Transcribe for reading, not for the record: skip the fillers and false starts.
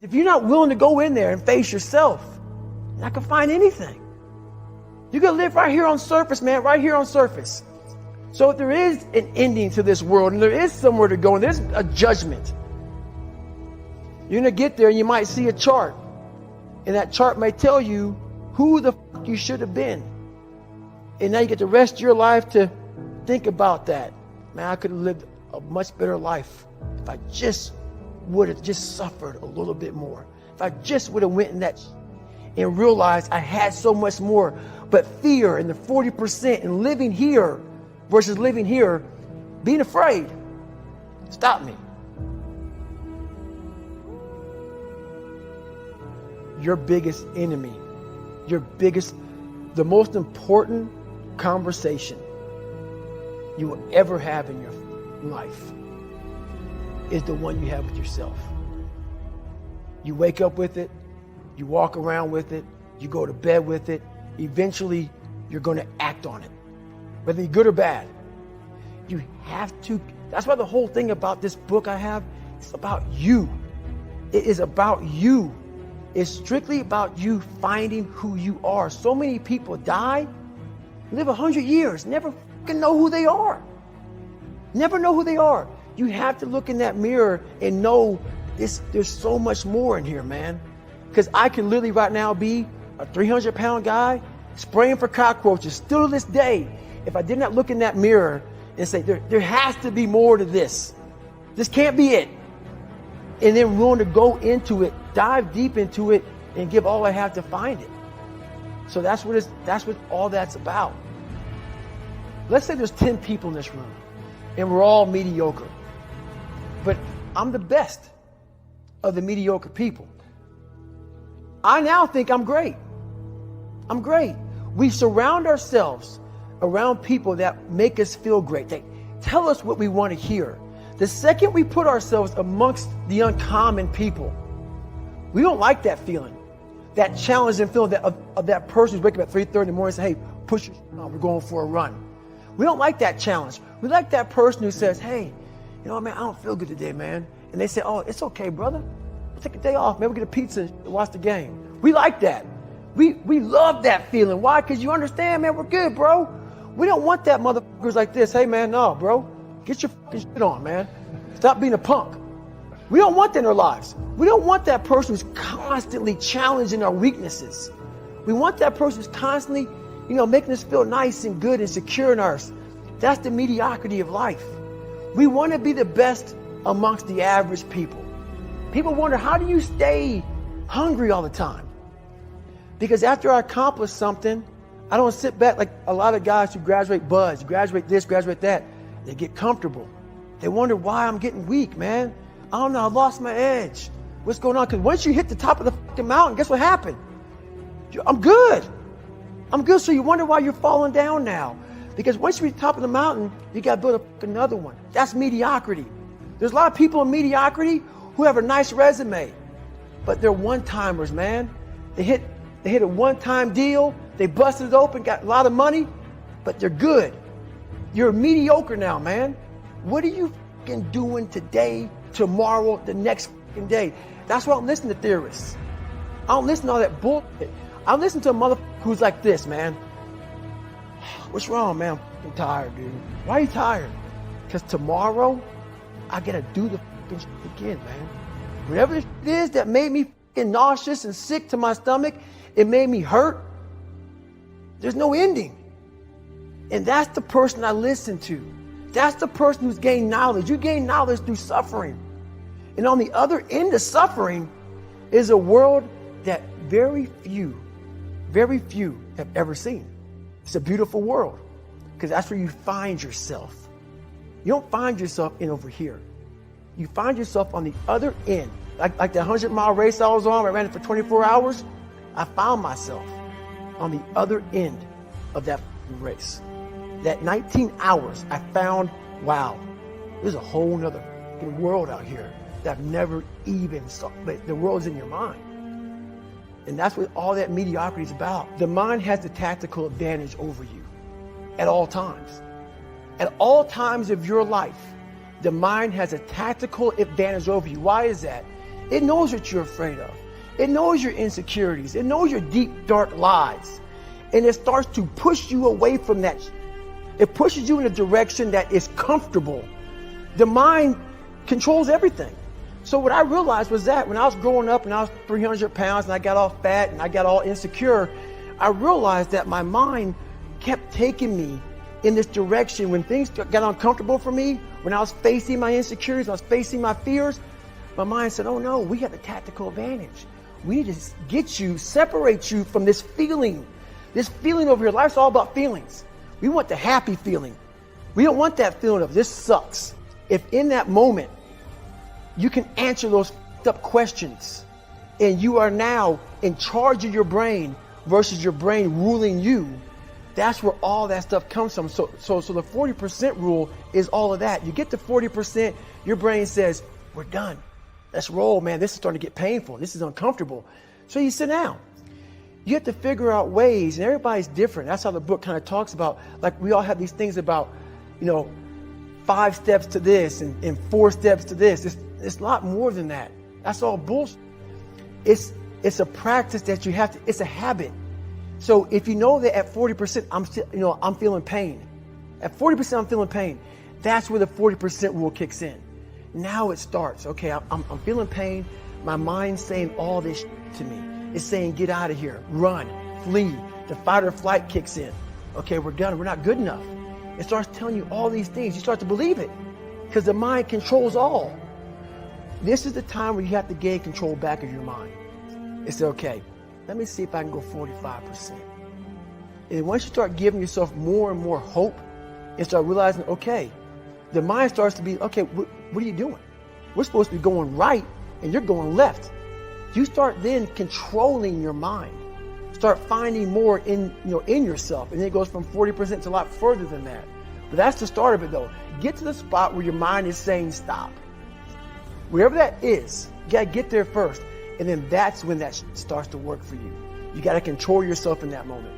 If you're not willing to go in there and face yourself, you're not going to find anything. You're going to live right here on surface, man, right here on surface. So if there is an ending to this world and there is somewhere to go and there's a judgment, you're going to get there and you might see a chart. And that chart may tell you who the fuck you should have been. And now you get the rest of your life to think about that. Man, I could have lived a much better life if I just would have just suffered a little bit more. If I just would have went in that and realized I had so much more. But fear and the 40% and living here versus living here, being afraid, stop me. Your biggest enemy, the most important conversation you will ever have in your life is the one you have with yourself. You wake up with it, you walk around with it, you go to bed with it. Eventually, you're going to act on it, whether you're good or bad. You have to. That's why the whole thing about this book I have, it's about you. It is about you. It's strictly about you finding who you are. So many people die, live 100 years, never fucking know who they are. Never know who they are. You have to look in that mirror and know there's so much more in here, man. Because I can literally right now be a 300-pound guy spraying for cockroaches still to this day. If I did not look in that mirror and say, there has to be more to this. This can't be it. And then willing to go into it, dive deep into it, and give all I have to find it. So that's what all that's about. Let's say there's 10 people in this room, and we're all mediocre. But I'm the best of the mediocre people. I now think I'm great. I'm great. We surround ourselves around people that make us feel great. They tell us what we want to hear. The second we put ourselves amongst the uncommon people, we don't like that feeling, that challenging feeling of that person who's waking up at 3:30 in the morning and say, hey, push your shit on, we're going for a run. We don't like that challenge. We like that person who says, hey, you know what, man, I don't feel good today, man. And they say, oh, it's okay, brother. We'll take a day off, man. We'll get a pizza and watch the game. We like that. We love that feeling. Why? Because you understand, man, we're good, bro. We don't want that motherfuckers like this. Hey, man, no, bro. Get your fucking shit on, man. Stop being a punk. We don't want that in our lives. We don't want that person who's constantly challenging our weaknesses. We want that person who's constantly, making us feel nice and good and secure in ours. That's the mediocrity of life. We want to be the best amongst the average people. People wonder, how do you stay hungry all the time? Because after I accomplish something, I don't sit back like a lot of guys who graduate buds, graduate this, graduate that. They get comfortable. They wonder why I'm getting weak, man. I don't know, I lost my edge. What's going on? Because once you hit the top of the fucking mountain, guess what happened? I'm good. I'm good. So you wonder why you're falling down now. Because once you reach the top of the mountain, you got to build another one. That's mediocrity. There's a lot of people in mediocrity who have a nice resume, but they're one-timers, man. They hit a one-time deal. They busted it open, got a lot of money, but they're good. You're mediocre now, man. What are you fucking doing today, tomorrow, the next fucking day? That's why I don't listen to theorists. I don't listen to all that bullshit. I listen to a motherfucker who's like this, man. What's wrong, man? I'm fucking tired, dude. Why are you tired? Because tomorrow, I gotta do the fucking shit again, man. Whatever it is that made me fucking nauseous and sick to my stomach, it made me hurt. There's no ending. And that's the person I listen to. That's the person who's gained knowledge. You gain knowledge through suffering. And on the other end of suffering is a world that very few have ever seen. It's a beautiful world because that's where you find yourself. You don't find yourself in over here. You find yourself on the other end. Like the 100-mile race I was on, I ran it for 24 hours. I found myself on the other end of that race. That 19 hours, I found, wow, there's a whole nother world out here that I've never even saw. But the world's in your mind. And that's what all that mediocrity is about. The mind has the tactical advantage over you at all times. At all times of your life, the mind has a tactical advantage over you. Why is that? It knows what you're afraid of. It knows your insecurities. It knows your deep, dark lies. And it starts to push you away from that. It pushes you in a direction that is comfortable. The mind controls everything. So what I realized was that when I was growing up and I was 300 pounds and I got all fat and I got all insecure, I realized that my mind kept taking me in this direction. When things got uncomfortable for me, when I was facing my insecurities, I was facing my fears, my mind said, oh no, we have the tactical advantage. We need to get you, separate you from this feeling over here. Life's all about feelings. We want the happy feeling. We don't want that feeling of this sucks. If in that moment, you can answer those up questions and you are now in charge of your brain versus your brain ruling you, that's where all that stuff comes from. So the 40% rule is all of that. You get to 40%, your brain says, we're done. Let's roll, man. This is starting to get painful. This is uncomfortable. So you sit down. You have to figure out ways, and everybody's different. That's how the book kind of talks about, like we all have these things about, 5 steps to this and 4 steps to this. It's a lot more than that. That's all bullshit. It's a practice that you have to, it's a habit. So if you know that at 40%, I'm feeling pain. At 40%, I'm feeling pain. That's where the 40% rule kicks in. Now it starts. Okay, I'm feeling pain. My mind's saying all this to me. It's saying, get out of here, run, flee. The fight or flight kicks in. Okay, we're done. We're not good enough. It starts telling you all these things. You start to believe it because the mind controls all. This is the time where you have to gain control back of your mind. It's okay. Let me see if I can go 45%. And once you start giving yourself more and more hope and start realizing, okay, the mind starts to be, okay, what are you doing? We're supposed to be going right and you're going left. You start then controlling your mind. Start finding more in yourself. And then it goes from 40% to a lot further than that. But that's the start of it though. Get to the spot where your mind is saying stop. Wherever that is, you gotta get there first. And then that's when that starts to work for you. You gotta control yourself in that moment.